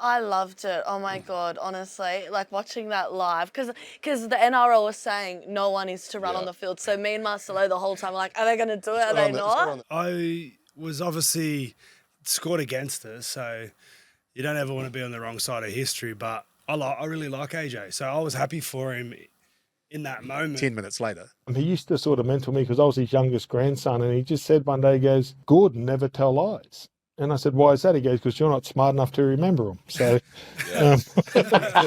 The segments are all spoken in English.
I loved it. Oh my God, honestly, like watching that live, because the NRL was saying no one is to run on the field. So me and Marcelo the whole time were like, are they going to do it? Are they not? I was obviously scored against us, so you don't ever want to be on the wrong side of history. But I really like AJ, so I was happy for him in that moment. 10 minutes later. He used to sort of mentor me because I was his youngest grandson, and he just said one day, he goes, Gordon never tell lies. And I said, why is that? He goes, because you're not smart enough to remember them. So,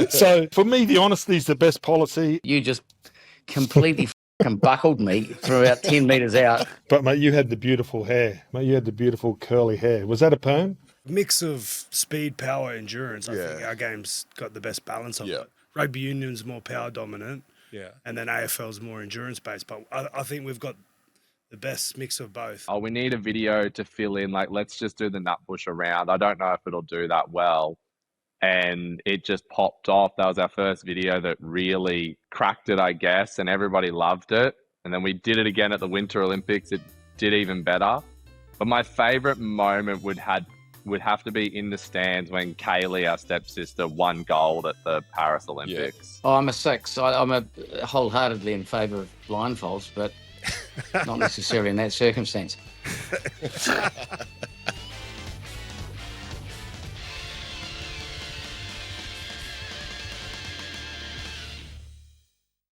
so for me, the honesty is the best policy. You just completely buckled me from about 10 metres out. But, mate, you had the beautiful hair. Mate, you had the beautiful curly hair. Was that a perm? Mix of speed, power, endurance. I think our game's got the best balance of it. Rugby Union's more power dominant. Yeah. And then AFL's more endurance based. But I think we've got the best mix of both. Oh, we need a video to fill in, like, let's just do the nut push around. I don't know if it'll do that well. And it just popped off. That was our first video that really cracked it, I guess, and everybody loved it. And then we did it again at the Winter Olympics. It did even better. But my favourite moment would have to be in the stands when Kaylee, our stepsister, won gold at the Paris Olympics. Oh, I'm a six. I'm wholeheartedly in favour of blindfolds, but not necessarily in that circumstance.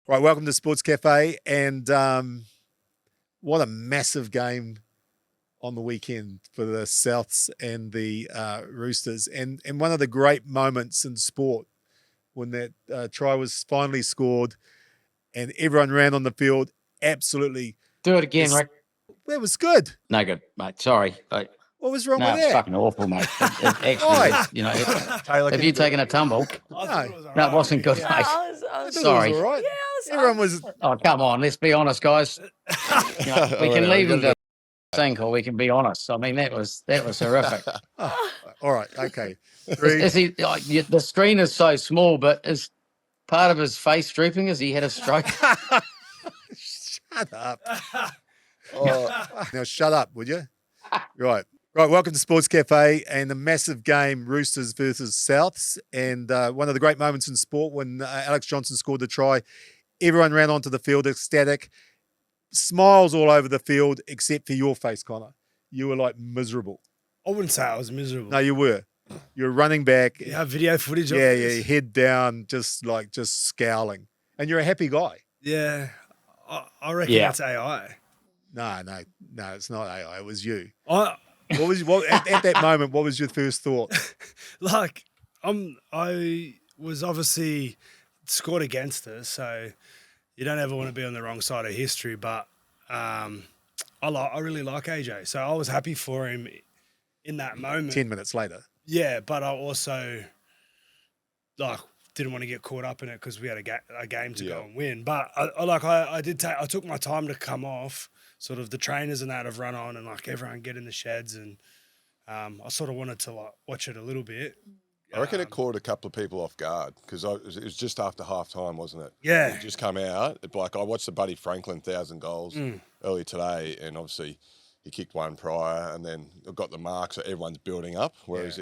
Right, welcome to Sports Cafe, and what a massive game on the weekend for the Souths and the Roosters, and one of the great moments in sport when that try was finally scored and everyone ran on the field. Absolutely. Do it again, Rick. That was good. No good, mate. Sorry. What was wrong No, with it's that? fucking awful, mate. It actually, you know, have you taken a tumble? No, it wasn't good, mate. I was Sorry. It was all right. Yeah, Everyone was. Oh, come on. Let's be honest, guys. You know, we can leave them to think, or we can be honest. I mean, that was horrific. All right, okay. The screen is so small, but is part of his face drooping as he had a stroke? Shut up. Now shut up, would you? Right. Welcome to Sports Cafe and the massive game, Roosters versus Souths, and one of the great moments in sport when Alex Johnson scored the try. Everyone ran onto the field ecstatic, smiles all over the field, except for your face, Connor. You were like miserable. I wouldn't say I was miserable. No, you were. You were running back. You have video footage of Yeah, this? head down, just scowling. And you're a happy guy. Yeah. I reckon it's AI. No, it's not AI. It was you. I At that moment, what was your first thought? like I was obviously scored against us, so you don't ever want to be on the wrong side of history. But I really like AJ, so I was happy for him in that moment. 10 minutes later. Yeah, but I also didn't want to get caught up in it because we had a game to go and win. But I took my time to come off. Sort of the trainers and that have run on, and like everyone get in the sheds, and I sort of wanted to watch it a little bit. I reckon it caught a couple of people off guard because it was just after half time, wasn't it? Yeah. It just come out. I watched the Buddy Franklin 1,000 goals earlier today, and obviously he kicked one prior, and then it got the mark, so everyone's building up. Whereas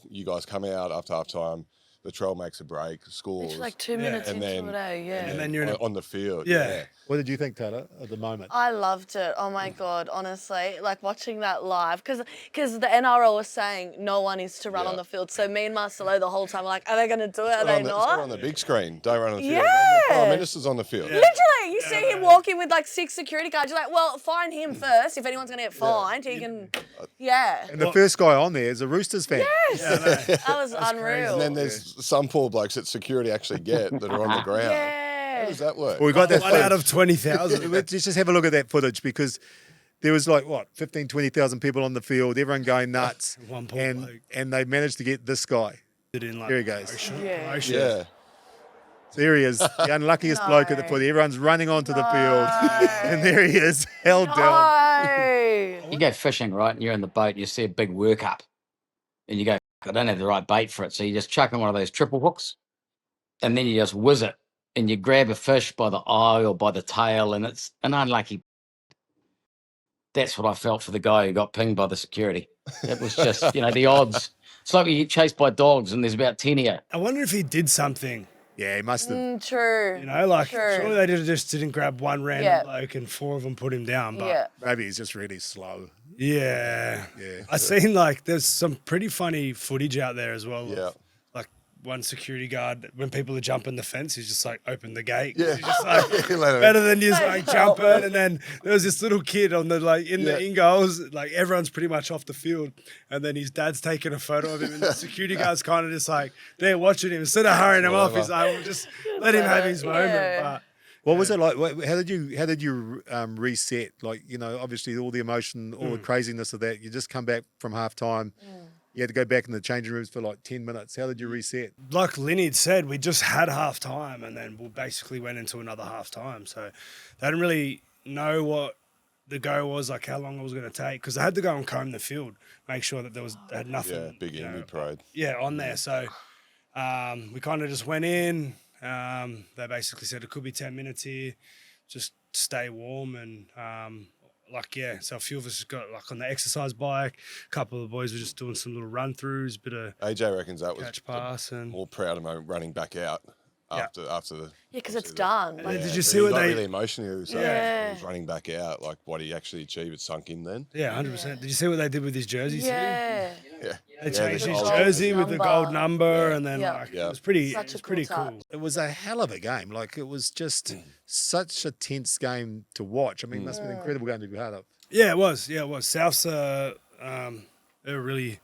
you guys come out after half time, the trial makes a break, scores. It's like 2 minutes into it, And then you're on the field. Yeah. What did you think, Taylor, at the moment? I loved it. Oh my God, honestly, like watching that live, because the NRL was saying no one is to run on the field. So me and Marcelo the whole time were like, are they going to do it? Are they It's not? on the big screen. Don't run on the field. Yeah. The Prime Minister's on the field. Literally, you see him walking with like 6 security guards. You're like, well, fine him first. If anyone's going to get fined, he can. Yeah. And the first guy on there is a Roosters fan. Yes. That was unreal. And then there's some poor blokes that security actually get that are on the ground. Yeah. How does that work? Well, we got that One out of 20,000. Let's just have a look at that footage because there was 15, 20,000 people on the field, everyone going nuts. One poor bloke. And they managed to get this guy. Here he goes. Yeah. Yeah. So here he is, the unluckiest bloke at the footy. Everyone's running onto the field. And there he is, held down. You go fishing, right, and you're in the boat and you see a big workup and you go, I don't have the right bait for it. So you just chuck in one of those triple hooks and then you just whiz it and you grab a fish by the eye or by the tail and it's an unlucky. That's what I felt for the guy who got pinged by the security. It was just, the odds It's like you get chased by dogs and there's about 10 here. I wonder if he did something. Yeah, he must have. True. You know, like True. surely they just didn't grab one random Yeah. bloke and 4 of them put him down. But Yeah. Maybe he's just really slow. yeah. Yeah. I seen like there's some pretty funny footage out there as well. of, Yeah. like one security guard, when people are jumping the fence, he's just like open the gate. Yeah. He's just like Let him- better than just like jumping. And then there was this little kid on the like in the in goals, like everyone's pretty much off the field. And then his dad's taking a photo of him and the security guard's kind of just like they're watching him. Instead of hurrying him off, he's like, well, just let him have his moment. Yeah. But What was it like? How did you reset? Like, you know, obviously all the emotion, all the craziness of that. You just come back from half time. You had to go back in the changing rooms for like 10 minutes. How did you reset? like Linny had said, we just had half time and then we basically went into another half time. So they didn't really know what the go was, like how long it was going to take, because I had to go and comb the field, make sure that they had nothing. Yeah, big Indy parade. Yeah, on there. So we kind of just went in. They basically said it could be 10 minutes here, just stay warm and so a few of us got like on the exercise bike. A couple of the boys were just doing some little run throughs, bit of AJ reckons that was catch pass and all proud of him running back out after the. Yeah, because it's done. Like, did you but see he what got they? really emotional. He was, Yeah. he was running back out, like what he actually achieved. It sunk in then. Yeah, 100%. Did you see what they did with his jerseys? yeah. Yeah. They changed the his gold jersey with the number. gold number, and then Yeah. like Yeah. it was pretty. Such It a was cool pretty touch. cool. It was a hell of a game. Like, it was just such a tense game to watch. I mean, it must have been an incredible game to be part of. Yeah, it was. Yeah, it was. South's they're a really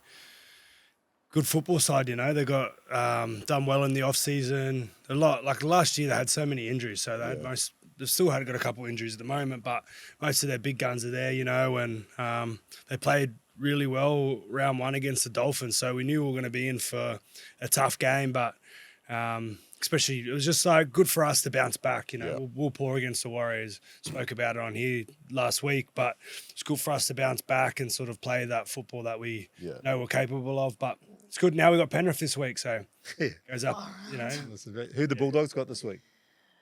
good football side. You know, they got done well in the off season. A lot like last year, they had so many injuries, so they had They've still got a couple injuries at the moment, but most of their big guns are there. You know, and they played really well round 1 against the Dolphins, so we knew we were going to be in for a tough game, but. Especially, it was just like good for us to bounce back. You know, we'll pour against the Warriors. Spoke about it on here last week, but it's good for us to bounce back and sort of play that football that we know we're capable of. But it's good now. We got Penrith this week, so it goes up. You know, Who the Bulldogs got this week?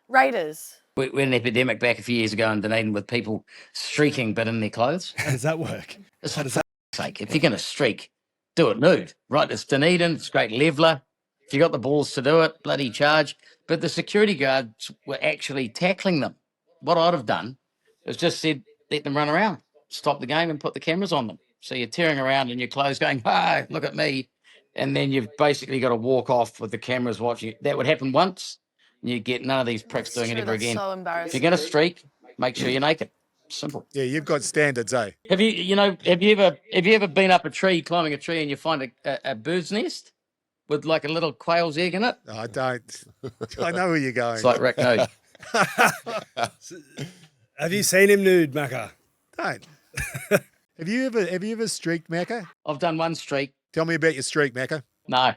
Raiders. We had an epidemic back a few years ago in Dunedin with people streaking but in their clothes. how does that work? It's for fuck's sake. If you're going to streak, do it nude. Right, it's Dunedin, it's a great leveller. If you got the balls to do it, bloody charge. But the security guards were actually tackling them. What I'd have done is just said, let them run around, stop the game and put the cameras on them. So you're tearing around in your clothes going, hi, look at me. And then you've basically got to walk off with the cameras watching. That would happen once. And you get none of these pricks doing it ever That's again. so If embarrassing. you're going to streak, make sure you're naked. Simple. Yeah, you've got standards, eh? Have you ever been up a tree, climbing a tree, and you find a bird's nest with like a little quail's egg in it? No, I don't. I know where you're going. It's like Rick knows. Have you seen him nude, Macca? Don't. Have you ever streaked, Macca? I've done one streak. Tell me about your streak, Macca. No.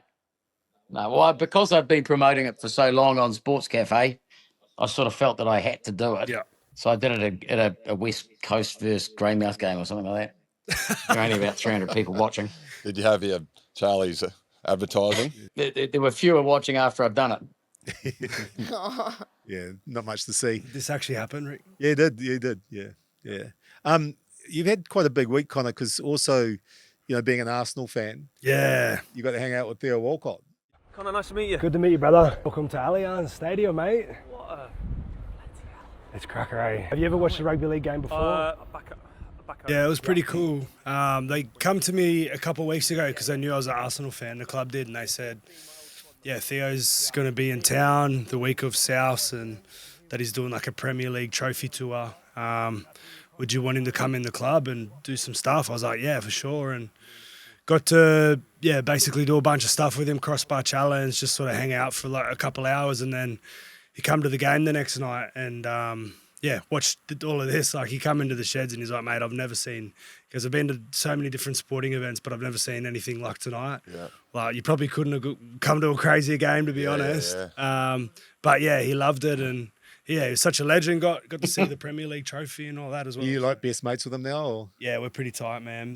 Well, because I've been promoting it for so long on Sportscafe, I sort of felt that I had to do it. Yeah. So I did it at a West Coast versus Greymouth game or something like that. There were only about 300 people watching. Did you have your Charlie's advertising? There were fewer watching after I'd done it. Yeah, not much to see. This actually happened, Rick? Yeah, it did. Yeah, it did. Yeah. You've had quite a big week, Connor, because also, you know, being an Arsenal fan, Yeah. you got to hang out with Theo Walcott. Connor, nice to meet you. Good to meet you, brother. Welcome to Allianz Stadium, mate. It's cracker, eh? Have you ever watched a rugby league game before? Yeah, it was pretty cool. They come to me a couple of weeks ago because they knew I was an Arsenal fan. The club did, and they said, yeah, Theo's going to be in town the week of Souths and that he's doing like a Premier League trophy tour. Would you want him to come in the club and do some stuff? I was like, yeah, for sure. And got to, basically do a bunch of stuff with him, crossbar challenge, just sort of hang out for like a couple hours. And then he come to the game the next night and, watched all of this. Like he come into the sheds and he's like, mate, I've never seen, because I've been to so many different sporting events, but I've never seen anything like tonight. Yeah. Like you probably couldn't have come to a crazier game, to be honest. Yeah. But yeah, he loved it and yeah, he's such a legend. Got to see the Premier League trophy and all that as Are well. you like best mates with him now? Or? Yeah, we're pretty tight, man.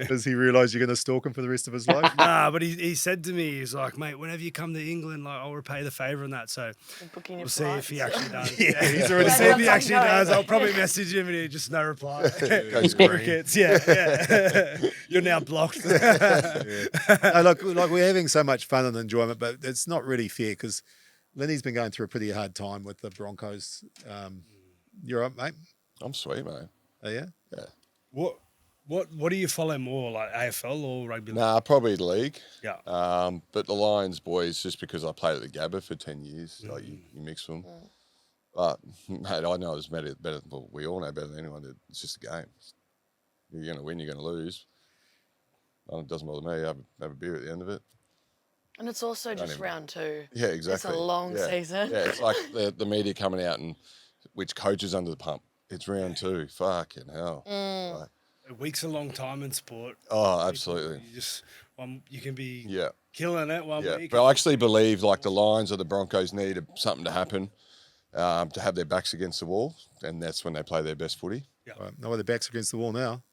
Does he realise you're going to stalk him for the rest of his life? Nah, but he said to me, he's like, mate, whenever you come to England, like I'll repay the favour and that. So Booking your we'll see if flights. he actually does. Yeah, he's already We'll see said if he Yeah, actually no. does. I'll probably message him and he just no reply. Goes green. Crickets, yeah. You're now blocked. No, like we're having so much fun and enjoyment, but it's not really fair because Lenny's been going through a pretty hard time with the Broncos. You're up, mate? I'm sweet, mate. Oh, yeah? Yeah. What do you follow more, like AFL or rugby? Nah, probably the league. Yeah. But the Lions boys, just because I played at the Gabba for 10 years, like you mix them. But mate, I know it's better. Well, we all know better than anyone. It's just a game. You're going to win. You're going to lose. It doesn't bother me. Have a beer at the end of it. And it's also just even- round 2. Yeah, exactly. It's a long season. Yeah, it's like the media coming out and which coach is under the pump. It's round 2. Fucking hell. Like, A week's a long time in sport. oh, absolutely. You can be Yeah. killing it one Yeah, week. but I actually believe like the Lions or the Broncos need something to happen to have their backs against the wall, and that's when they play their best footy. Right. No, their backs against the wall now.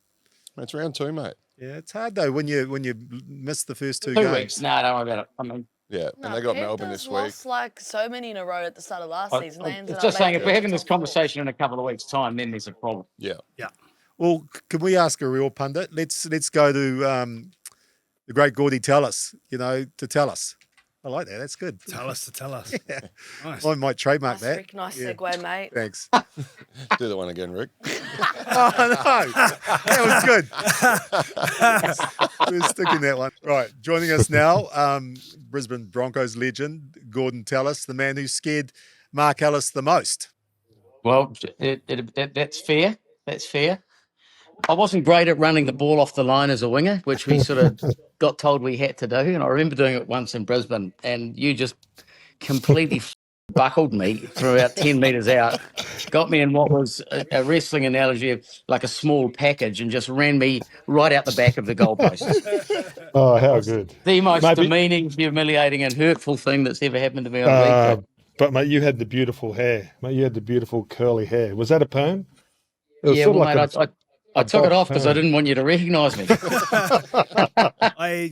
It's round 2, mate. Yeah, it's hard though when you miss the first 2 2 games. weeks. No, don't worry about it. I mean, Yeah, No, and they got Panthers Melbourne this week. lost like so many in a row at the start of last season. They ended it's up just saying, if making we're it having this top 4. conversation in a couple of weeks' time, then there's a problem. Yeah. Well, can we ask a real pundit? Let's go to the great Gordon Tallis, to tell us. I like that. That's good. Tell us. Yeah. Nice. I might trademark Nice, that. Rick. Nice Yeah. segue, mate. Thanks. Do that one again, Rick. Oh, no. That was good. We're sticking that one. Right. Joining us now, Brisbane Broncos legend, Gordon Tallis, the man who scared Mark Ellis the most. Well, that's fair. That's fair. I wasn't great at running the ball off the line as a winger, which we sort of got told we had to do. And I remember doing it once in Brisbane, and you just completely buckled me through about 10 metres out, got me in what was a wrestling analogy of like a small package, and just ran me right out the back of the goalpost. Oh, how good. The most Maybe- demeaning, humiliating, and hurtful thing that's ever happened to me on league. But, mate, you had the beautiful hair. Mate, you had the beautiful curly hair. Was that a perm? It was Yeah, sort well, of mate, I took it off because I didn't want you to recognise me.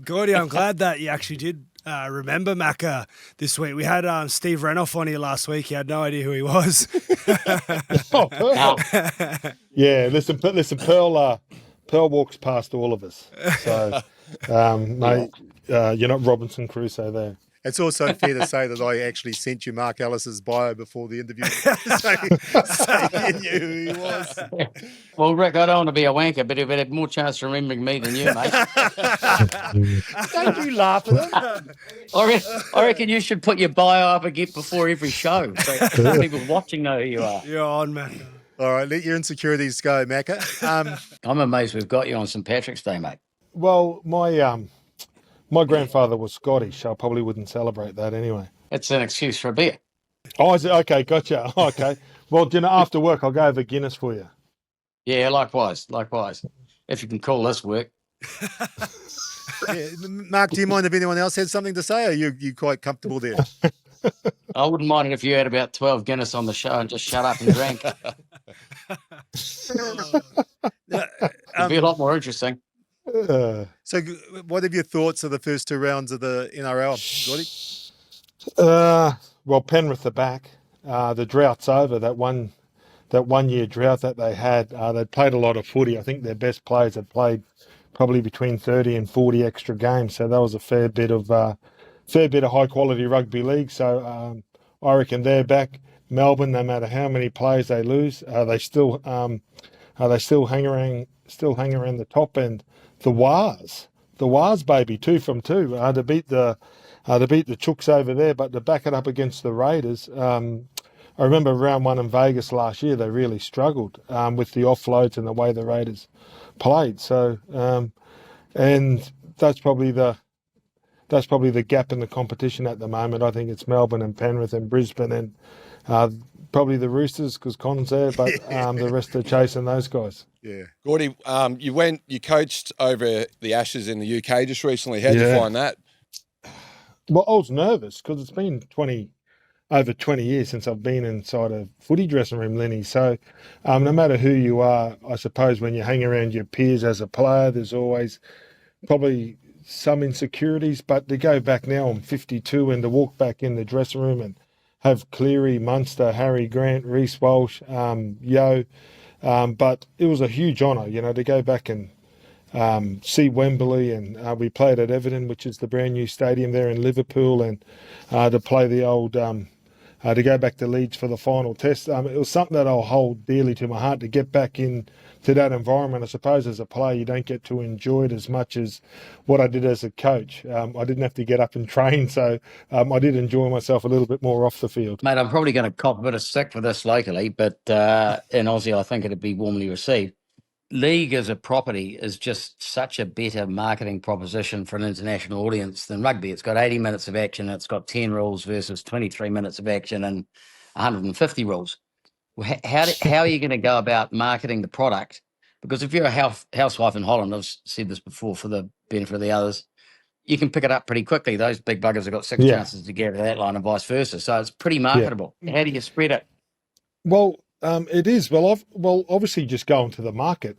Gordy, I'm glad that you actually did remember Macca this week. We had Steve Renoff on here last week. He had no idea who he was. Oh, perfect. Yeah, listen, Pearl walks past all of us. So, mate, you're not Robinson Crusoe there. It's also fair to say that I actually sent you Mark Ellis's bio before the interview, so you knew who he was. Well, Rick, I don't want to be a wanker, but you've had more chance of remembering me than you, mate. Don't you laugh at him? I reckon you should put your bio up again before every show, so people watching know who you are. You're on, Macca. All right, let your insecurities go, Macca. I'm amazed we've got you on St. Patrick's Day, mate. Well, my grandfather was Scottish, so I probably wouldn't celebrate that anyway. It's an excuse for a beer. Oh, is it? Okay, gotcha. Okay. Well, after work, I'll go over Guinness for you. Yeah, likewise. If you can call this work. Yeah, Mark, do you mind if anyone else had something to say, or are you quite comfortable there? I wouldn't mind it if you had about 12 Guinness on the show and just shut up and drank. It'd be a lot more interesting. So, what have your thoughts of the first 2 rounds of the NRL, Gordy? Well, Penrith are back. The drought's over. That 1 year drought that they had, they played a lot of footy. I think their best players had played probably between 30 and 40 extra games. So that was a fair bit of high quality rugby league. So I reckon they're back. Melbourne, no matter how many players they lose, they still hang around the top end. The Wars, baby, 2 from 2. To beat the Chooks over there, but to back it up against the Raiders. I remember round 1 in Vegas last year, they really struggled with the offloads and the way the Raiders played. So, and that's probably the gap in the competition at the moment. I think it's Melbourne and Penrith and Brisbane and probably the Roosters because Con's there, but the rest are chasing those guys. Yeah. Gordy, you coached over the Ashes in the UK just recently. How did you find that? Well, I was nervous because it's been 20 over 20 years since I've been inside a footy dressing room, Lenny. So no matter who you are, I suppose when you hang around your peers as a player, there's always probably some insecurities. But to go back now, I'm 52, and to walk back in the dressing room and have Cleary, Munster, Harry Grant, Reece Walsh, Yo. But it was a huge honour, to go back and see Wembley, and we played at Everton, which is the brand new stadium there in Liverpool, and to play the old, to go back to Leeds for the final test. It was something that I'll hold dearly to my heart, to get back into that environment. I suppose as a player, you don't get to enjoy it as much as what I did as a coach. I didn't have to get up and train, so I did enjoy myself a little bit more off the field. Mate, I'm probably going to cop a bit of stick for this locally, but in Aussie, I think it'd be warmly received. League as a property is just such a better marketing proposition for an international audience than rugby. It's got 80 minutes of action. It's got 10 rules versus 23 minutes of action and 150 rules. How are you going to go about marketing the product? Because if you're a housewife in Holland, I've said this before for the benefit of the others, you can pick it up pretty quickly. Those big buggers have got 6 chances to get to that line and vice versa. So it's pretty marketable. How do you spread it? Well, it is. Well, obviously just going to the market.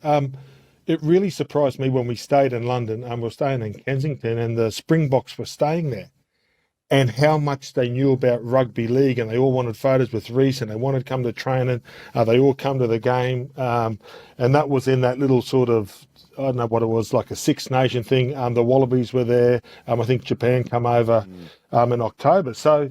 It really surprised me when we stayed in London, and we were staying in Kensington, and the Springboks were staying there, and how much they knew about rugby league, and they all wanted photos with Reece, and they wanted to come to training. They all come to the game, and that was in that little sort of, I don't know what it was, like a Six Nation thing. The Wallabies were there. I think Japan come over in October. So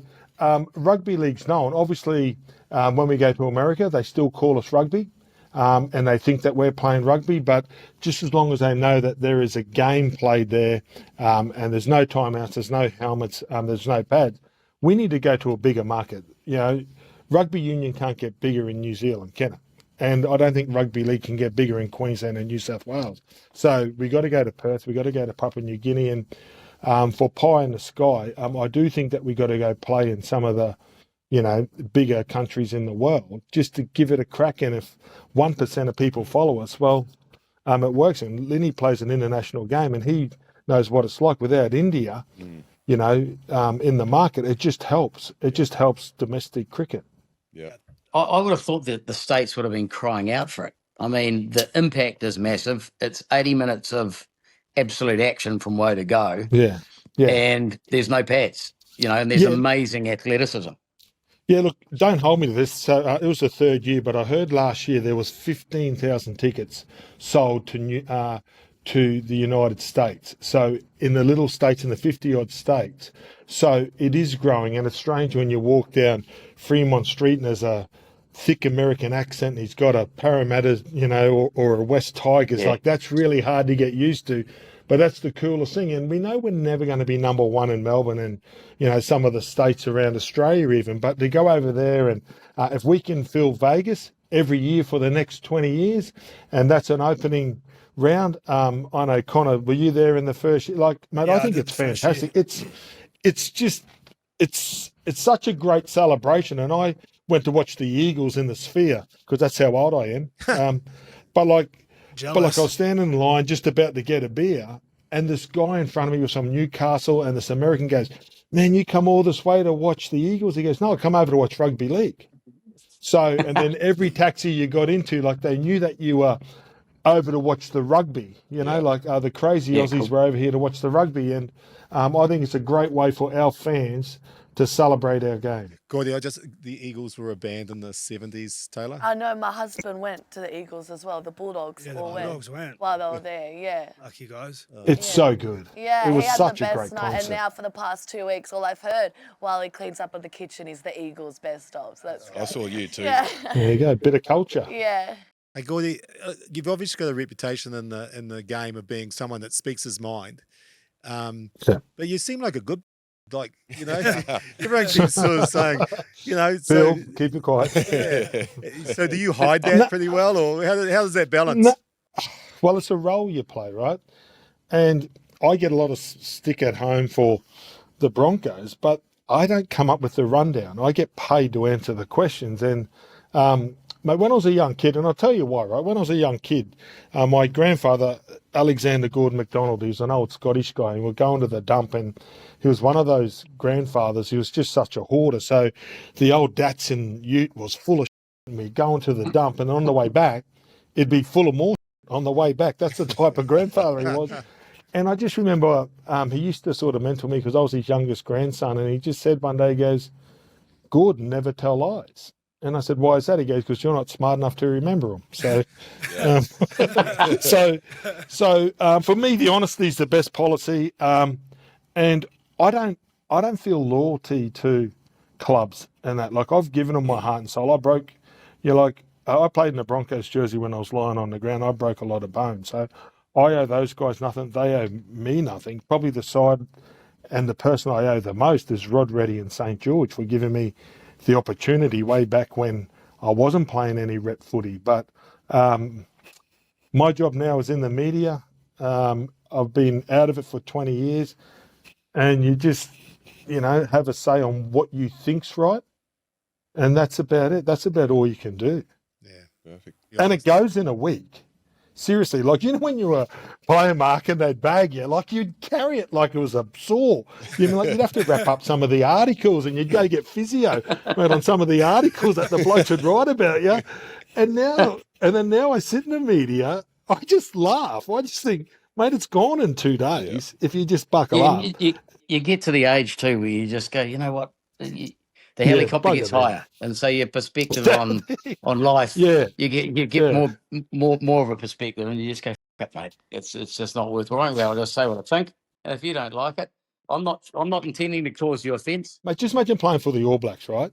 rugby league's known. Obviously, when we go to America, they still call us rugby, and they think that we're playing rugby. But just as long as they know that there is a game played there, and there's no timeouts, there's no helmets, there's no pads, we need to go to a bigger market. Rugby Union can't get bigger in New Zealand, can it? And I don't think rugby league can get bigger in Queensland and New South Wales. So we got to go to Perth, we got to go to Papua New Guinea, and for pie in the sky, I do think that we got to go play in some of the bigger countries in the world, just to give it a crack. And if 1% of people follow us, well, it works. And Linny plays an international game, and he knows what it's like. Without India, in the market, it just helps. It just helps domestic cricket. Yeah. I would have thought that the States would have been crying out for it. I mean, the impact is massive. It's 80 minutes of absolute action from woe to go. Yeah. And there's no pads, and there's amazing athleticism. Yeah, look, don't hold me to this. So it was the third year, but I heard last year there was 15,000 tickets sold to the United States. So in the little states, in the 50-odd states. So it is growing, and it's strange when you walk down Fremont Street and there's a thick American accent, and he's got a Parramatta, or a West Tigers. Like, that's really hard to get used to. But that's the coolest thing. And we know we're never going to be number one in Melbourne and, some of the states around Australia even. But to go over there, and if we can fill Vegas every year for the next 20 years, and that's an opening round. I know, Connor, were you there in the first year? Like, mate, I think it's fantastic. It's such a great celebration. And I went to watch the Eagles in the Sphere because that's how old I am. But I was standing in line just about to get a beer, and this guy in front of me was from Newcastle, and this American goes, "Man, you come all this way to watch the Eagles?" He goes, "No, I come over to watch rugby league." So, and then every taxi you got into, like, they knew that you were over to watch the rugby, the crazy Aussies were over here to watch the rugby. And I think it's a great way for our fans to celebrate our game. Gordy, the Eagles were a band in the 70s, Taylah? I know my husband went to the Eagles as well. The Bulldogs all went while they were there, Lucky guys. It's so good. Yeah, it was he had such the a best great night. concert. And now for the past 2 weeks, all I've heard while he cleans up in the kitchen is the Eagles' best of. So that's I saw you too. Yeah. There you go, bit of culture. Yeah. Hey, Gordy, you've obviously got a reputation in the game of being someone that speaks his mind. But you seem like a good, everyone keeps sort of saying, Phil, keep it quiet. So do you hide that pretty well, or how does that balance? No. Well, it's a role you play, right? And I get a lot of stick at home for the Broncos, but I don't come up with the rundown. I get paid to answer the questions. And mate, when I was a young kid, and I'll tell you why, right? When I was a young kid, my grandfather Alexander Gordon McDonald. He was an old Scottish guy, and we're going to the dump, and he was one of those grandfathers. He was just such a hoarder. So the old Datsun ute was full of shit, and we'd go into the dump, and on the way back, it'd be full of more shit on the way back. That's the type of grandfather he was. And I just remember he used to sort of mentor me because I was his youngest grandson, and he just said one day, he goes, Gordon, never tell lies. And I said, why is that? He goes, because you're not smart enough to remember them. So, for me, the honesty is the best policy. And I don't feel loyalty to clubs and that. Like, I've given them my heart and soul. I played in the Broncos jersey when I was lying on the ground. I broke a lot of bones. So I owe those guys nothing. They owe me nothing. Probably the side and the person I owe the most is Rod Reddy and St. George for giving me the opportunity way back when I wasn't playing any rep footy. But my job now is in the media. I've been out of it for 20 years, and you just, have a say on what you think's right. And that's about it. That's about all you can do. Yeah, perfect. And it goes in a week. Seriously, like, when you were playing, Mark, and they'd bag you, like, you'd carry it like it was a saw. You'd have to wrap up some of the articles, and you'd go get physio on some of the articles that the blokes would write about you. And now I sit in the media, I just laugh. I just think, mate, it's gone in 2 days if you just buckle up. You get to the age too where you just go, you know what? The helicopter gets higher, and so your perspective on life, you get more of a perspective, and you just go, F it, mate. It's just not worth worrying about. I'll just say what I think, and if you don't like it, I'm not intending to cause you offence. Mate, just imagine playing for the All Blacks, right?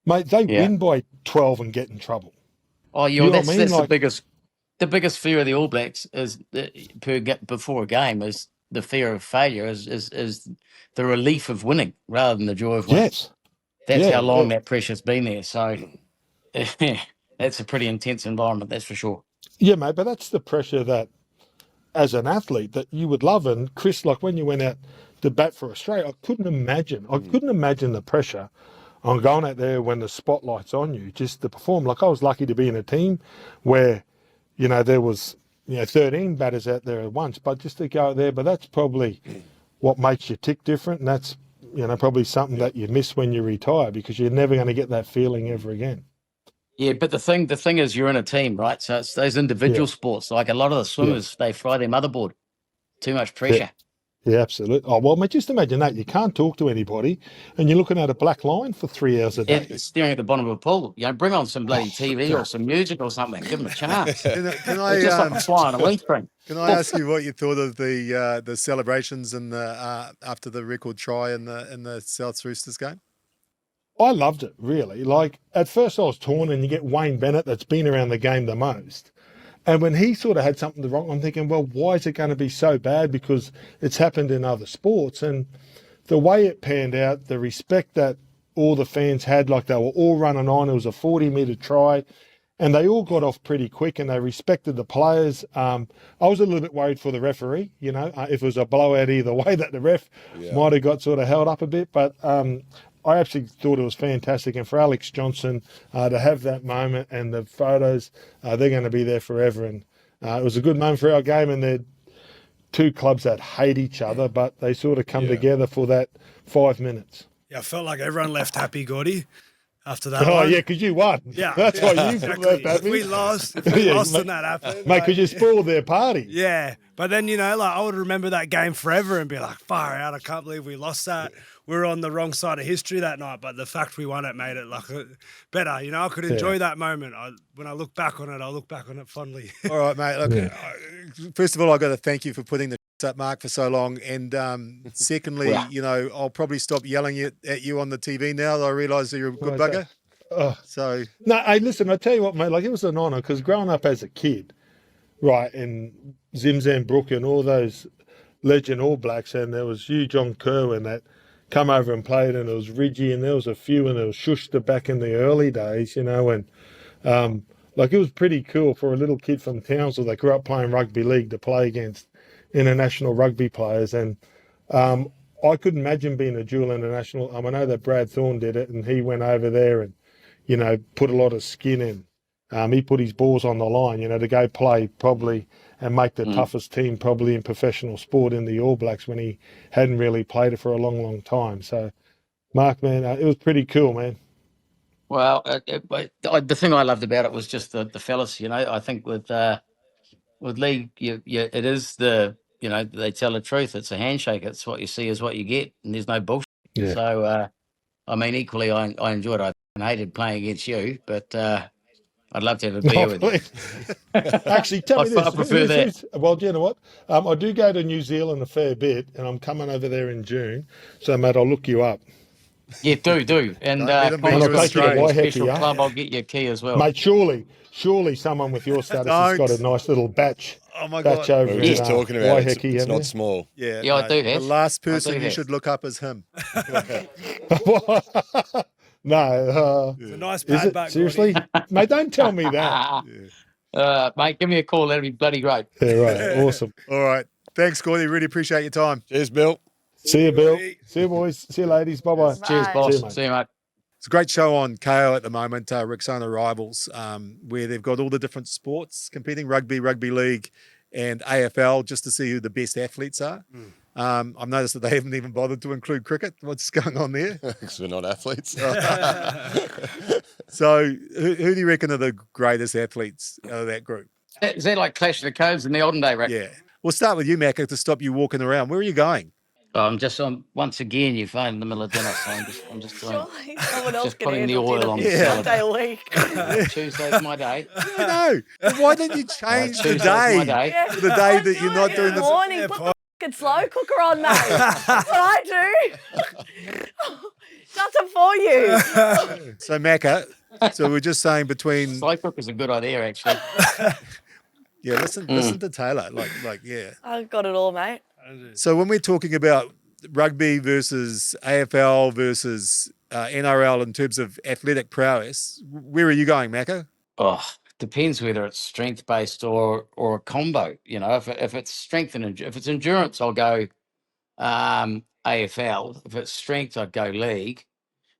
Mate, they win by 12 and get in trouble. Oh, that's the biggest fear of the All Blacks is before a game is the fear of failure is the relief of winning rather than the joy of winning. Yes. That's how long that pressure's been there. So that's a pretty intense environment, that's for sure. Yeah, mate, but that's the pressure that, as an athlete, that you would love. And Chris, like when you went out to bat for Australia, I couldn't imagine the pressure on going out there when the spotlight's on you just to perform. Like, I was lucky to be in a team where, there was, 13 batters out there at once, but just to go out there, but that's probably what makes you tick different. And that's, probably something that you miss when you retire, because you're never going to get that feeling ever again. Yeah, but the thing is you're in a team, right? So it's those individual sports. Like a lot of the swimmers, they fry their motherboard. Too much pressure. Yeah, absolutely. Oh, well, mate, just imagine that. You can't talk to anybody and you're looking at a black line for 3 hours a day. Yeah, staring at the bottom of a pool. Bring on some bloody TV or some music or something. Give them a chance. Can I just like flying a wing spring. Can I ask you what you thought of the celebrations and after the record try in the South Roosters game? I loved it, really. Like, at first I was torn, and you get Wayne Bennett that's been around the game the most. And when he sort of had something wrong, I'm thinking, well, why is it going to be so bad? Because it's happened in other sports. And the way it panned out, the respect that all the fans had, like they were all running on. It was a 40-metre try, and they all got off pretty quick, and they respected the players. I was a little bit worried for the referee, if it was a blowout either way, that the ref might have got sort of held up a bit. But I actually thought it was fantastic. And for Alex Johnson to have that moment and the photos, they're going to be there forever. And it was a good moment for our game. And they're two clubs that hate each other, but they sort of come together for that 5 minutes. Yeah, I felt like everyone left happy, Gordy, after that. Oh, yeah, because you won. Yeah. That's why you left happy. We lost. If we lost and that happened. Mate, because you spoiled their party. Yeah. But then, I would remember that game forever and be like, far out, I can't believe we lost that. We were on the wrong side of history that night, but the fact we won it made it like better. I could enjoy that moment. When I look back on it, I look back on it fondly. All right, mate. Look, first of all, I've got to thank you for putting the up, Mark, for so long. And secondly, I'll probably stop yelling at you on the TV now that I realise that you're a good bugger. So no, hey, listen, I tell you what, mate, like, it was an honour, because growing up as a kid, right, and Zimzam Brook and all those legend All Blacks, and there was you, John Kerwin, that come over and played, and it was Ridgie, and there was a few, and there was Schuster back in the early days, and like, it was pretty cool for a little kid from Townsville that grew up playing rugby league to play against international rugby players. And I couldn't imagine being a dual international. I know that Brad Thorne did it, and he went over there and, put a lot of skin in. He put his balls on the line, to go play probably and make the toughest team probably in professional sport in the All Blacks when he hadn't really played it for a long, long time. So, Mark, man, it was pretty cool, man. Well, the thing I loved about it was just the fellas. I think with league, it is they tell the truth. It's a handshake. It's what you see is what you get, and there's no bullshit. Yeah. So, equally, I enjoyed it. I hated playing against you, but I'd love to have a beer with you. Actually, tell me this. I prefer that. Well, do you know what? I do go to New Zealand a fair bit, and I'm coming over there in June. So, mate, I'll look you up. Yeah, do. And Don't let them And be I'll take you to strange. Waiheke, special club, I'll get you a key as well. Mate, surely someone with your status has got a nice little batch. Oh my batch God. over We were in just talking about it. Waiheke, It's haven't not you? small. Yeah, Yeah, I do The have. last I person do you have. should look up is him. No, It's a nice is pad it? back, Seriously? Gordy. Mate, don't tell me that. Mate, give me a call. That'd be bloody great. Yeah, right. Awesome. All right. Thanks, Gordy. Really appreciate your time. Cheers, Bill. See you, Bill. See you, boys. See you, ladies. Bye-bye. Cheers, Bye. boss. See you, mate. See you, mate. It's a great show on KO at the moment, Rexona Rivals, where they've got all the different sports competing, rugby, rugby league, and AFL, just to see who the best athletes are. I've noticed that they haven't even bothered to include cricket. What's going on there? Because we're not athletes. So who do you reckon are the greatest athletes out of that group? Is that like Clash of the Codes in the olden day, right? Yeah. We'll start with you, Macca, to stop you walking around. Where are you going? Once again, you phoned in the middle of dinner, so I'm just doing Surely someone else just can putting the handle oil dinner on for the one salad. day a week. Tuesday's my day. No. Why didn't you change the Tuesday's my day? day. Yeah, The day that you're not doing the... morning. Put the fucking slow cooker on, mate. That's what I do. Nothing for you. So, Macca, so we're just saying between... Slow cooker's a good idea, actually. Yeah, listen to Taylah. Yeah. I've got it all, mate. So when we're talking about rugby versus AFL versus NRL in terms of athletic prowess, where are you going, Macca? Oh, depends whether it's strength based or a combo. If it's strength and if it's endurance, I'll go AFL. If it's strength, I'd go league.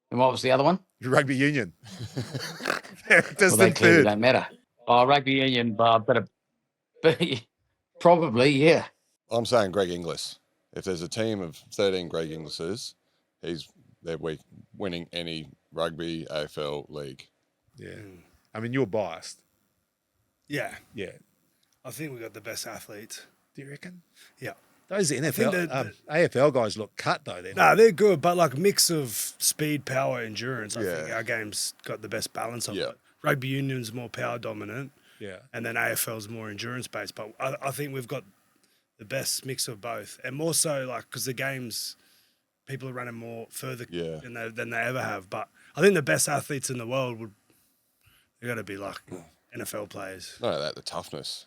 And what was the other one? Rugby Union. Well, Distant they clearly third. don't matter. Oh, rugby union, but probably, yeah. I'm saying Greg Inglis. If there's a team of 13 Greg Inglises, they're winning any rugby AFL league. Yeah. I mean, you're biased. Yeah, Yeah. I think we got the best athletes. Do you reckon? Yeah. Those think NFL, AFL guys look cut, though. No, they're good, but like mix of speed, power, endurance. I think Yeah. our game's got the best balance of Yeah. it. Rugby Union's more power dominant, Yeah. and then AFL's more endurance based. But I think we've got the best mix of both, and more so like because the games, people are running more further Yeah. than they ever have. But I think the best athletes in the world they got to be like NFL players. Not only that, the toughness.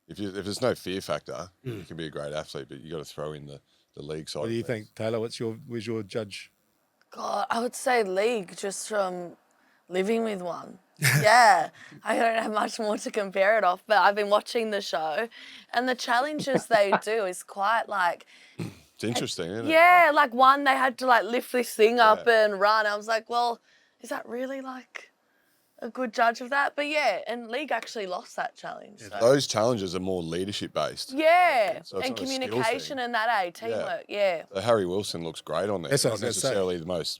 If there's no fear factor, you can be a great athlete, but you got to throw in the league side. What do you of things. think, Taylor? Where's your judge? God, I would say league just from living with one. Yeah, I don't have much more to compare it off, but I've been watching the show and the challenges they do is quite like, It's interesting, isn't it? yeah, like one, they had to like lift this thing up and run. I was like, well, is that really like a good judge of that? But yeah, and league actually lost that challenge. So. Those challenges are more leadership based. Yeah, So it's and not a skill communication thing. and that, teamwork, yeah. So Harry Wilson looks great on there. That's what I Not was gonna say. necessarily the most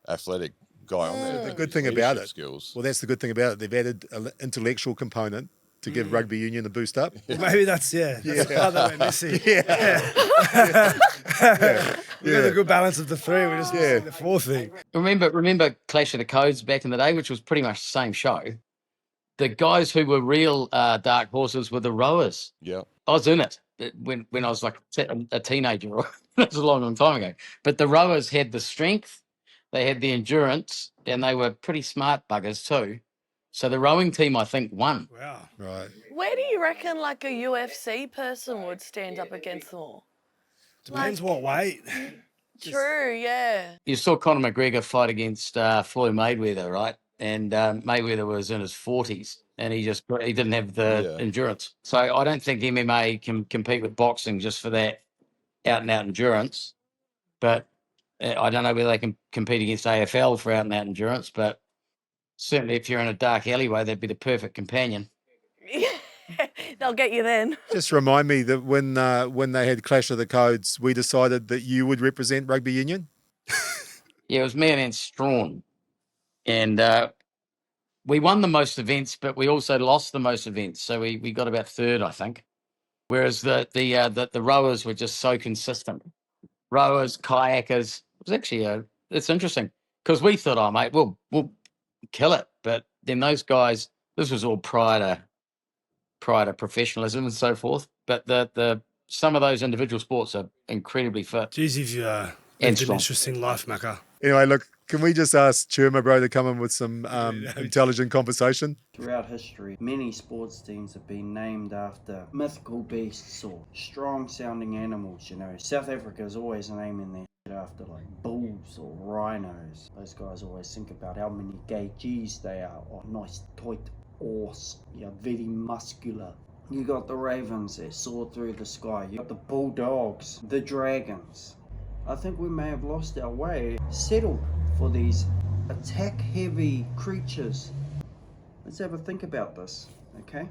athletic guy on there. The good thing about Leadership it, skills. well, that's the good thing about it. They've added an intellectual component to give Rugby Union a boost up. Maybe that's that's the part that we're missing. We got a good balance of the three. We're just missing the fourth thing. Remember Clash of the Codes back in the day, which was pretty much the same show. The guys who were real dark horses were the rowers. Yeah. I was in it when I was like a teenager. That was a long, long time ago. But the rowers had the strength, they had the endurance, and they were pretty smart buggers too. So the rowing team, I think, won. Wow. Right. Where do you reckon like a UFC person would stand up against them all? Depends what weight. True, yeah. You saw Conor McGregor fight against Floyd Mayweather, right? And Mayweather was in his 40s, and he didn't have the endurance. So I don't think MMA can compete with boxing just for that out-and-out endurance. But I don't know whether they can compete against AFL for out-and-out endurance, but certainly if you're in a dark alleyway, that'd be the perfect companion. They'll get you then. Just remind me that when they had Clash of the Codes, we decided that you would represent Rugby Union. Yeah, it was me and Strawn. And we won the most events, but we also lost the most events. So we got about third, I think. Whereas the rowers were just so consistent. Rowers, kayakers. It was actually it's interesting because we thought, oh mate, we'll kill it. But then those guys, this was all prior to professionalism and so forth. But the some of those individual sports are incredibly fit. Geez, you've And lived an strong. interesting life, Macca. Anyway, look, can we just ask Churma, bro, to come in with some intelligent conversation? Throughout history, many sports teams have been named after mythical beasts or strong-sounding animals, you know. South Africa's always naming their shit after, like, bulls or rhinos. Those guys always think about how many kgs they are, or nice tight horse, very muscular. You got the ravens, they soar through the sky. You got the bulldogs, the dragons. I think we may have lost our way. Settle for these attack-heavy creatures. Let's have a think about this, okay?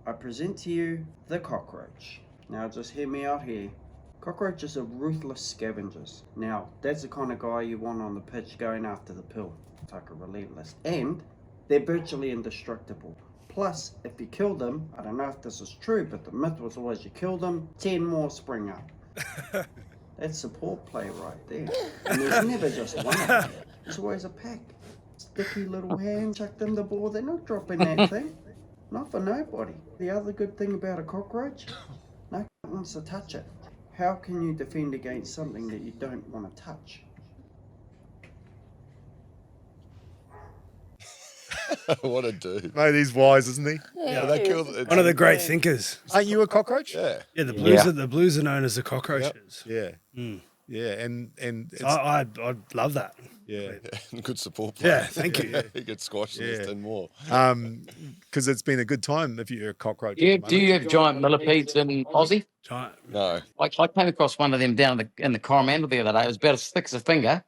I present to you the cockroach. Now just hear me out here. Cockroaches are ruthless scavengers. Now, that's the kind of guy you want on the pitch going after the pill. Fucking relentless. And they're virtually indestructible. Plus, if you kill them, I don't know if this is true, but the myth was always you kill them, 10 more spring up. That's support play right there. And there's never just one of them. There's always a pack. Sticky little hand chucked in the ball. They're not dropping that thing. Not for nobody. The other good thing about a cockroach, no one wants to touch it. How can you defend against something that you don't want to touch? What a dude. Mate, he's wise, isn't he? Yeah, they killed One of the great thinkers. Aren't you a cockroach? Yeah. Yeah, the Blues are known as the cockroaches. Yeah. Yeah, and it's, I love that. yeah, Good support player. Yeah, thank you. He could squash this 10 more. because it's been a good time if you're a cockroach. Do you have giant millipedes in Aussie? Giant. No. I came across one of them down in the Coromandel the other day. It was about as thick as a finger,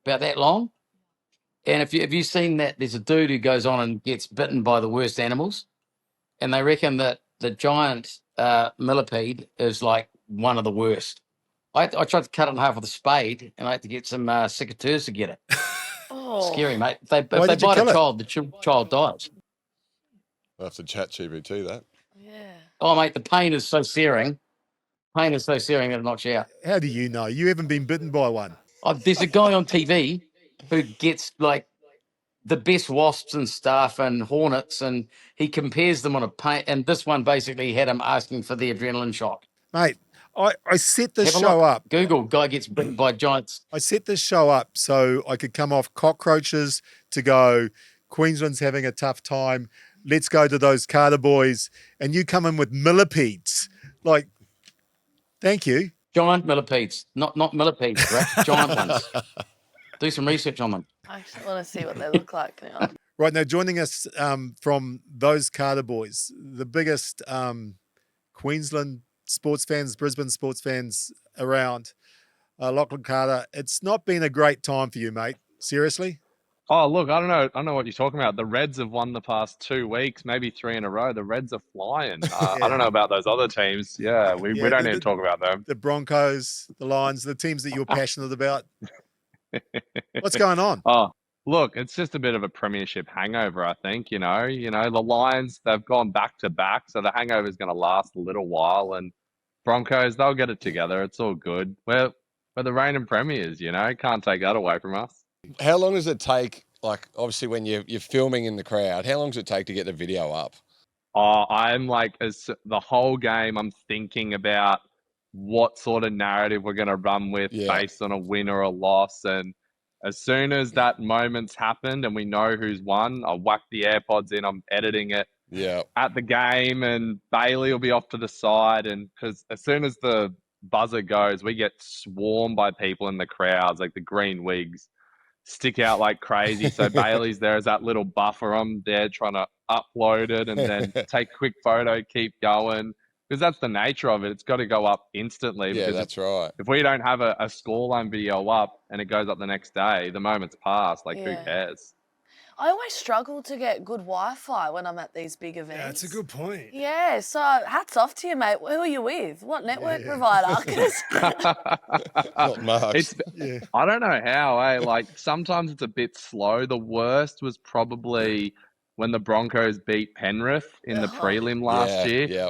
about that long. And have you seen that? There's a dude who goes on and gets bitten by the worst animals, and they reckon that the giant millipede is like one of the worst. I tried to cut it in half with a spade, and I had to get some secateurs to get it. Oh. Scary, mate. If they Why bite did you a kill it? child, the child dies. I'll have to chat GPT that. Yeah. Oh, mate, the pain is so searing. Pain is so searing that it knocks you out. How do you know? You haven't been bitten by one. There's a guy on TV who gets like the best wasps and stuff and hornets, and he compares them on a pain. And this one basically had him asking for the adrenaline shot. Mate, I set this Have a show look. up. Google guy gets bitten by giants. I set this show up so I could come off cockroaches to go, Queensland's having a tough time. Let's go to those Carter boys. And you come in with millipedes. Like, thank you. Giant millipedes, not millipedes, right? Giant ones. Do some research on them. I actually want to see what they look like now. Right, now joining us from those Carter boys, the biggest Queensland sports fans, Brisbane sports fans around, Lachlan Carter. It's not been a great time for you, mate. Seriously? Oh, look, I don't know what you're talking about. The Reds have won the past 2 weeks, maybe 3 in a row. The Reds are flying. I don't know about those other teams. Yeah, we don't need to talk about them. The Broncos, the Lions, the teams that you're passionate about. What's going on? Oh, look, it's just a bit of a premiership hangover, I think. You know, the Lions, they've gone back to back, so the hangover is going to last a little while. And Broncos, they'll get it together. It's all good. We're the reigning premiers. Can't take that away from us. How long does it take, like, obviously when you're filming in the crowd, how long does it take to get the video up? Oh, I'm like, the whole game, I'm thinking about what sort of narrative we're going to run with based on a win or a loss. And as soon as that moment's happened and we know who's won, I'll whack the AirPods in, I'm editing it at the game, and Bailey will be off to the side. And because as soon as the buzzer goes, we get swarmed by people in the crowds, like the green wigs stick out like crazy. So Bailey's there as that little buffer. I'm there trying to upload it and then take a quick photo, keep going. Because that's the nature of it. It's got to go up instantly. Yeah, because that's right. If we don't have a scoreline video up and it goes up the next day, the moment's passed. Like, who cares? I always struggle to get good Wi-Fi when I'm at these big events. Yeah, that's a good point. Yeah, so hats off to you, mate. Who are you with? What network provider? 'Cause- Not Mark's. It's I don't know how, like sometimes it's a bit slow. The worst was probably when the Broncos beat Penrith in the prelim last year. Yeah.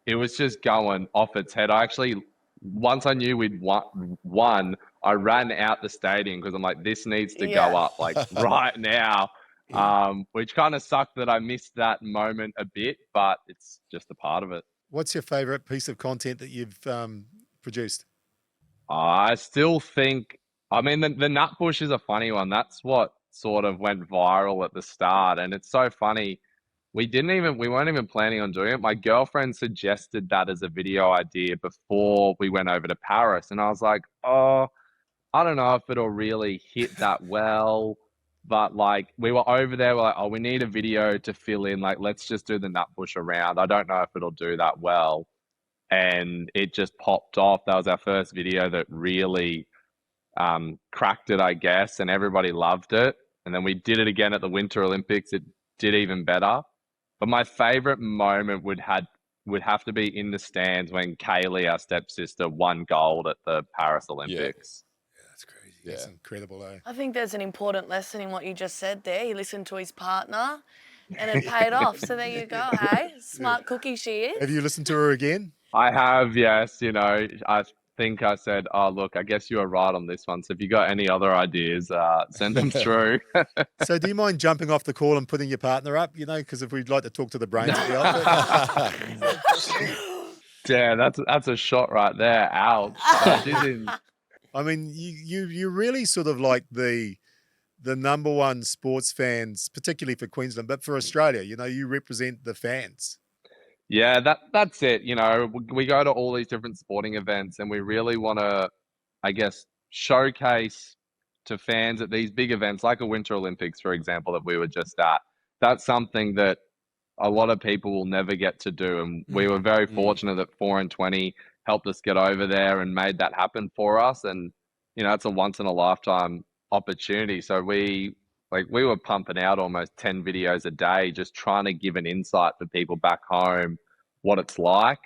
It was just going off its head. I actually, once I knew we'd won, I ran out the stadium because I'm like, this needs to go up like right now. Which kind of sucked that I missed that moment a bit, but it's just a part of it. What's your favourite piece of content that you've produced? I still think, I mean, the nut bush is a funny one. That's what sort of went viral at the start. And it's so funny. We weren't even planning on doing it. My girlfriend suggested that as a video idea before we went over to Paris. And I was like, oh, I don't know if it'll really hit that well. But like, we were over there, we're like, oh, we need a video to fill in. Like, let's just do the nut bush around. I don't know if it'll do that well. And it just popped off. That was our first video that really cracked it, I guess. And everybody loved it. And then we did it again at the Winter Olympics. It did even better. But my favorite moment would have to be in the stands when Kaylee, our stepsister, won gold at the Paris Olympics. Yeah, that's crazy. Yeah. That's incredible, eh? I think there's an important lesson in what you just said there. He listened to his partner and it paid off. So there you go, hey? Smart cookie she is. Have you listened to her again? I have, yes. You know, I think I said, oh, look, I guess you were right on this one. So if you got any other ideas, send them through. So do you mind jumping off the call and putting your partner up, you know, because if we'd like to talk to the brains of the outfit. Yeah, that's a shot right there. Ouch. She's in. I mean, you really sort of like the number one sports fans, particularly for Queensland, but for Australia, you know, you represent the fans. Yeah, that's it. You know, we go to all these different sporting events and we really want to, I guess, showcase to fans at these big events like a Winter Olympics, for example, that we were just at. That's something that a lot of people will never get to do. And we were very fortunate that 4 and 20 helped us get over there and made that happen for us. And, you know, it's a once in a lifetime opportunity. So we were pumping out almost 10 videos a day, just trying to give an insight for people back home, what it's like.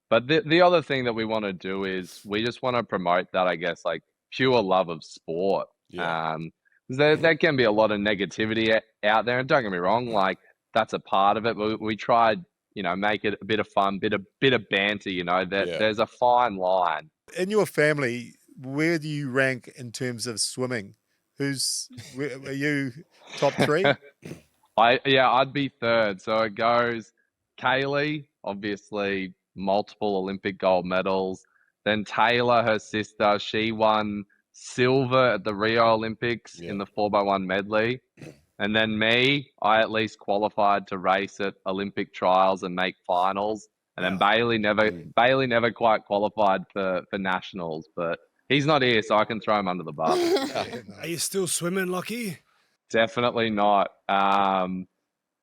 But the other thing that we want to do is we just want to promote that, I guess, like pure love of sport. Yeah. There can be a lot of negativity out there, and don't get me wrong, like that's a part of it. We tried, you know, make it a bit of fun, bit of banter, you know, there's a fine line. In your family, where do you rank in terms of swimming? Are you top 3? I'd be third. So it goes Kaylee, obviously multiple Olympic gold medals. Then Taylah, her sister, she won silver at the Rio Olympics in the 4x1 medley. And then me, I at least qualified to race at Olympic trials and make finals. And then Bailey never quite qualified for nationals, but he's not here, so I can throw him under the bus. Are you still swimming, Lockie? Definitely not.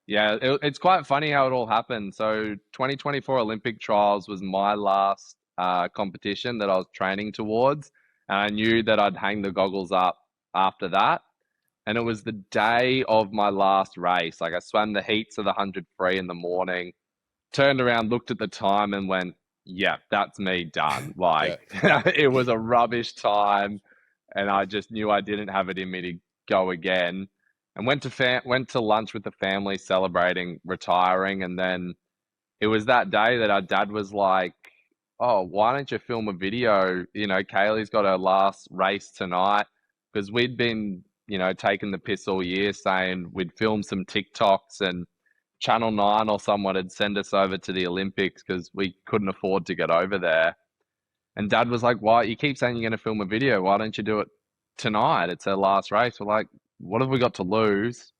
It's quite funny how it all happened. So 2024 Olympic trials was my last competition that I was training towards. And I knew that I'd hang the goggles up after that. And it was the day of my last race. Like I swam the heats of the 100 free in the morning, turned around, looked at the time and went, yeah, that's me done. Like it was a rubbish time. And I just knew I didn't have it in me to go again. And went to lunch with the family celebrating retiring. And then it was that day that our dad was like, oh, why don't you film a video? You know, Kaylee's got her last race tonight. Because we'd been, you know, taking the piss all year saying we'd film some TikToks and Channel 9 or someone had send us over to the Olympics because we couldn't afford to get over there. And Dad was like, why? You keep saying you're going to film a video. Why don't you do it tonight? It's her last race. We're like, what have we got to lose?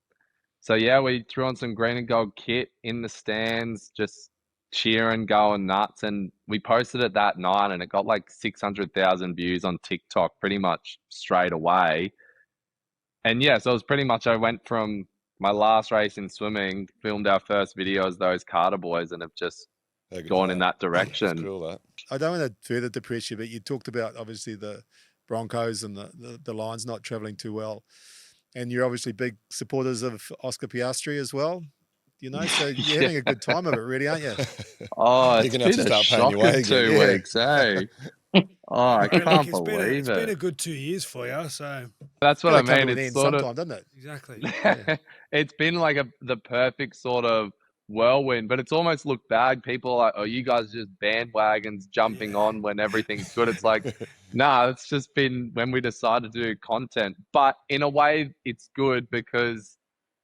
So, yeah, we threw on some green and gold kit in the stands, just cheering, going nuts. And we posted it that night and it got like 600,000 views on TikTok pretty much straight away. And, yeah, so it was pretty much I went from my last race in swimming, filmed our first video as those Carter Boys and have just gone in that direction. That's cool, that. I don't want to further depress you, but you talked about obviously the Broncos and the Lions not travelling too well. And you're obviously big supporters of Oscar Piastri as well. So you're having a good time of it, really, aren't you? Oh, You're it's gonna have been to a start paying your way shocking again. 2 Yeah. weeks, eh? Oh, I Hey, look, can't it's believe been a it. good 2 years for you. So That's what Gotta I come mean. to an It's end sort of sometime, doesn't it? exactly. it's been like the perfect sort of whirlwind, but it's almost looked bad. People are like, oh, you guys are just bandwagons jumping Yeah. on when everything's good. It's like, nah, it's just been when we decided to do content. But in a way, it's good because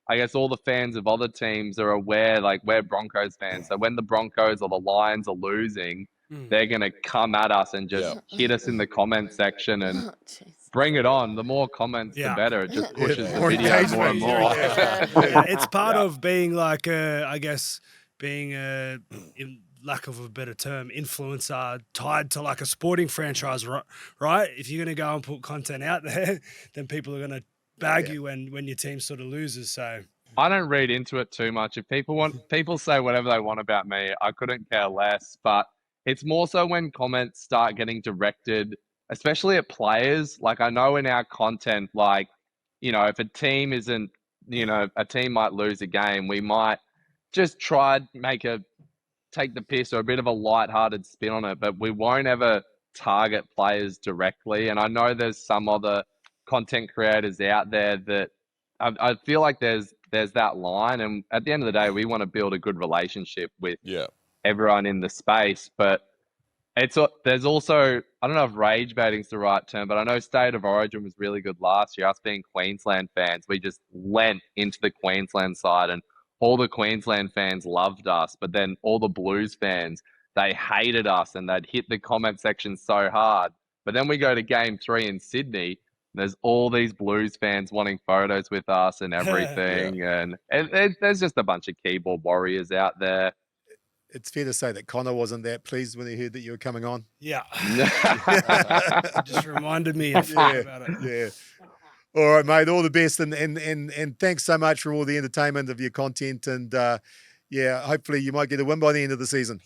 I guess all the fans of other teams are aware, like we're Broncos fans. So when the Broncos or the Lions are losing, they're going to come at us and just hit us in the comment section and Oh, jeez. bring it on. The more comments, the Yeah. better. It just pushes the more video engagement, more and more more. engagement. Yeah. It's part of being like I guess being in lack of a better term, influencer tied to like a sporting franchise, right? If you're gonna go and put content out there, then people are gonna bag you when your team sort of loses. So I don't read into it too much. If people say whatever they want about me, I couldn't care less. But it's more so when comments start getting directed, especially at players. Like I know in our content, like, if a team isn't, a team might lose a game, we might just try take the piss or a bit of a light-hearted spin on it, but we won't ever target players directly. And I know there's some other content creators out there that I feel like there's that line, and at the end of the day, we want to build a good relationship with everyone in the space. But there's also, I don't know if rage baiting's the right term, but I know State of Origin was really good last year. Us being Queensland fans, we just lent into the Queensland side, and all the Queensland fans loved us. But then all the Blues fans, they hated us, and they'd hit the comment section so hard. But then we go to Game 3 in Sydney. There's all these Blues fans wanting photos with us and everything, and there's just a bunch of keyboard warriors out there. It's fair to say that Connor wasn't that pleased when he heard that you were coming on. yeah, it just reminded me about it. Yeah. All right, mate. All the best, and thanks so much for all the entertainment of your content. And hopefully you might get a win by the end of the season.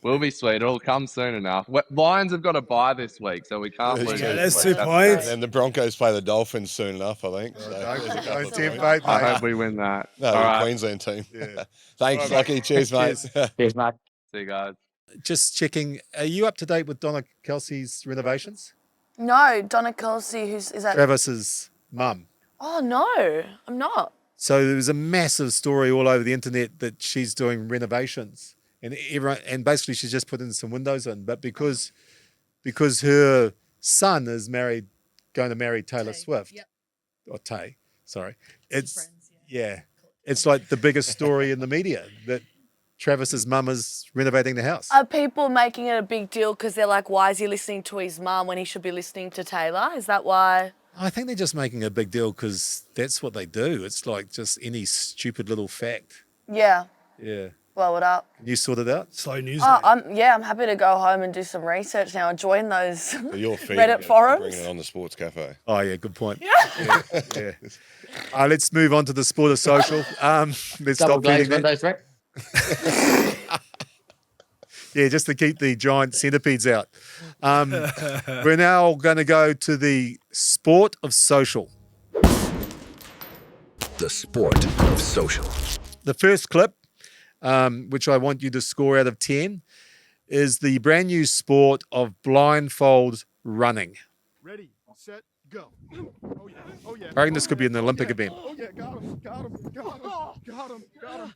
We'll be sweet. It'll come soon enough. Lions have got a bye this week, so we can't lose. That's this 2 week. points. And the Broncos play the Dolphins soon enough, I think. So there's a couple Don't of tempt points. fate, I mate. hope we win that. No, All the right. Queensland team. Yeah. Thanks, All right, Lockie. Cheers, mate. Cheers, mate. See you guys. Just checking, are you up to date with Donna Kelsey's renovations? No, Donna Kelsey, is that? Travis's mum. Oh no, I'm not. So there was a massive story all over the internet that she's doing renovations, and basically she's just put in some windows in, but because her son is going to marry Taylor Swift, or Tay, sorry, it's it's like the biggest story in the media that Travis's mum is renovating the house. Are people making it a big deal because they're like, why is he listening to his mum when he should be listening to Taylor? Is that why? I think they're just making a big deal because that's what they do. It's like just any stupid little fact. Yeah, Yeah. blow it up. Can you sort it out? Slow news. Oh, Day. I'm happy to go home and do some research now and join those So your feed, Reddit forums. Bringing it on the Sports Cafe. Oh, yeah, good point. Yeah. Let's move on to the sport of social. Let's Double stop glazed feeding that. windows, right? Yeah, just to keep the giant centipedes out. We're now going to go to the sport of social. The sport of social. The first clip, which I want you to score out of 10, is the brand new sport of blindfold running. Ready, set, go. Oh yeah, oh yeah. I reckon this could be an Olympic event. Oh yeah, got him, got him, got him, got him, got him.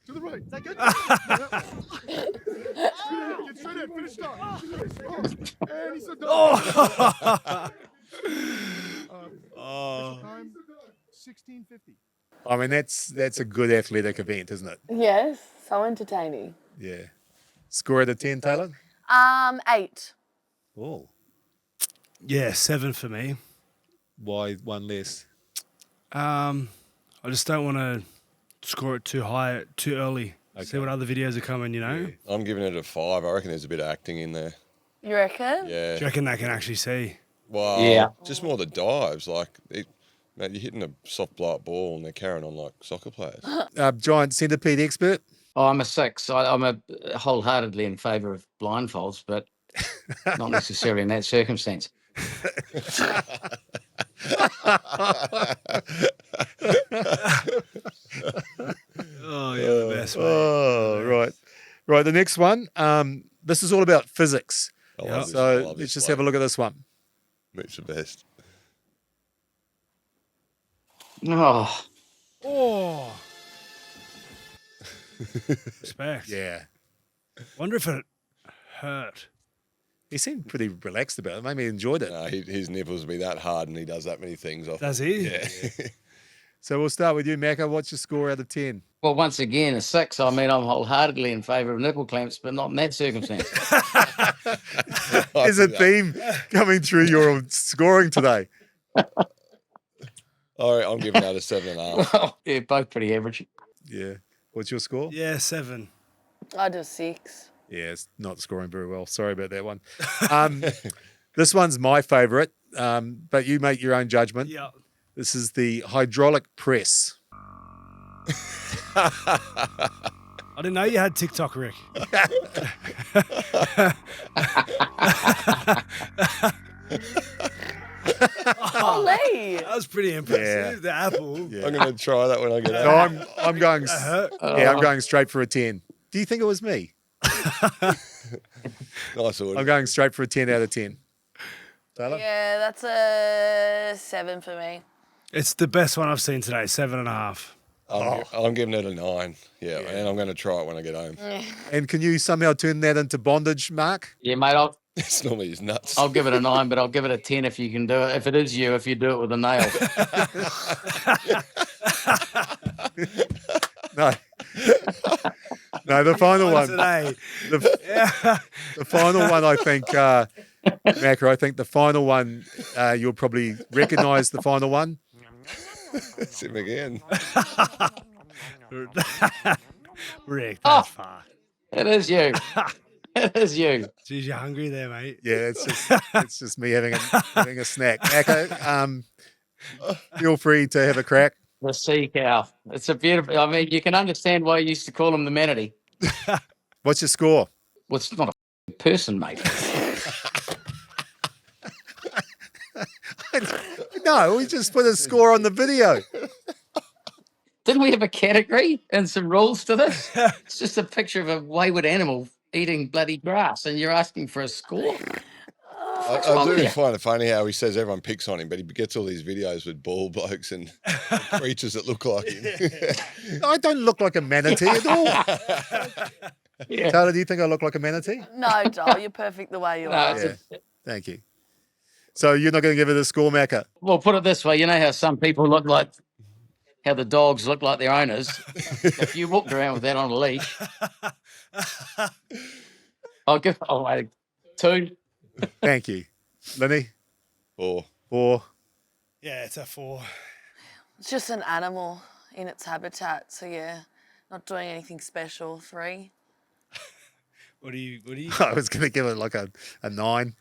To the right. Is that good? Get straight in, finish strong. And he said time 16:50. I mean, that's a good athletic event, isn't it? Yes, so entertaining. Yeah. Score out of 10, Taylor? 8. Oh. Yeah, 7 for me. Why one less? I just don't want to score it too high, too early. Okay. See what other videos are coming, you know? I'm giving it a 5. I reckon there's a bit of acting in there. You reckon? Yeah. Do you reckon they can actually see? Well, Yeah. just more the dives. Like, mate, you're hitting a soft blow-up ball and they're carrying on like soccer players. Giant centipede expert? Oh, I'm a 6. I'm wholeheartedly in favour of blindfolds, but Not necessarily in that circumstance. Oh, you're the best, mate. Oh, right. Right, the next one. This is all about physics. I love this, I So love let's this just bloke. have a look at this one. It's the best. Oh, Oh. Respect. Yeah. Wonder if it hurt. He seemed pretty relaxed about it. Maybe he enjoyed it. No, his nipples will be that hard and he does that many things. Does he? Yeah. So we'll start with you, Macca. What's your score out of 10? well, once again, a 6. I mean, I'm wholeheartedly in favour of nipple clamps, but not in that circumstance. There's a theme coming through your scoring today. All right, I'm giving that a 7.5. Yeah, both pretty average. Yeah. What's your score? Yeah, 7. I do 6. Yeah, it's not scoring very well. Sorry about that one. This one's my favourite, but you make your own judgment. Yeah. This is the hydraulic press. I didn't know you had TikTok, Rick. Lee. That was pretty impressive. The apple. Yeah. I'm going to try that when I get So out. I'm going. hurt? I'm going straight for a 10. Do you think it was me? Nice order. I'm going straight for a 10 out of 10. Taylah? Yeah, that's a 7 for me. It's the best one I've seen today. 7.5. I'm giving it a 9. Yeah, and I'm going to try it when I get home. And can you somehow turn that into bondage, Mark? Yeah, mate, I'll It's normally his nuts. I'll give it a 9, but I'll give it a 10 if you can do it. If it is you, if you do it with a nail. No. No, the final one. Today. The final one, I think, Macca, I think the final one, you'll probably recognise the final one. It's him again. Rick, that's far. It is you. It is you. Geez, you're hungry there, mate. Yeah, it's just me having a snack. Macca, feel free to have a crack. The sea cow. It's a beautiful. I mean, you can understand why you used to call him the manatee. What's your score? Well, it's not a person, mate. No, we just put a score on the video. Didn't we have a category and some rules to this? It's just a picture of a wayward animal eating bloody grass, and you're asking for a score. I do find it funny how he says everyone picks on him, but he gets all these videos with bald blokes and creatures that look like him. I don't look like a manatee at all. Yeah. Taylah, do you think I look like a manatee? No, Joel, you're perfect the way you No, are. it's Yeah. Thank you. So you're not going to give it a score, Macca? Well, put it this way. You know how some people look like, how the dogs look like their owners? If you walked around with that on a leash, I'll give it 2. Thank you. Lenny? 4. 4. Yeah, it's a 4. It's just an animal in its habitat, so yeah, not doing anything special. 3. What do you? I was going to give it like a 9.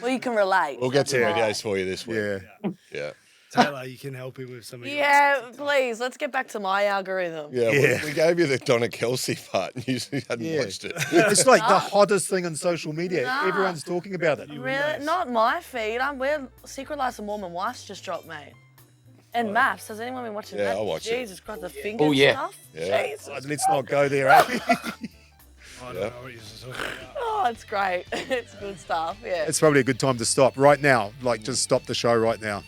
Well, you can relate. We'll get some That's right. videos for you this week. Yeah. Yeah. Taylah, you can help him with some of your Yeah, please. Let's get back to my algorithm. Yeah, Yeah. We gave you the Donna Kelsey part and you hadn't watched it. It's like the hottest thing on social media. Nah. Everyone's talking about it. Really? Not my feed. We're Secret Lives of Mormon Wives just dropped, mate. And Maps. Has anyone been watching Yeah, that? I'll watch it. Jesus Christ, the finger Oh, yeah. stuff. Yeah. Jesus. Let's not go there, eh? I don't know what you're talking about. Oh, it's great. It's good stuff. Yeah. It's probably a good time to stop right now. Like, just stop the show right now.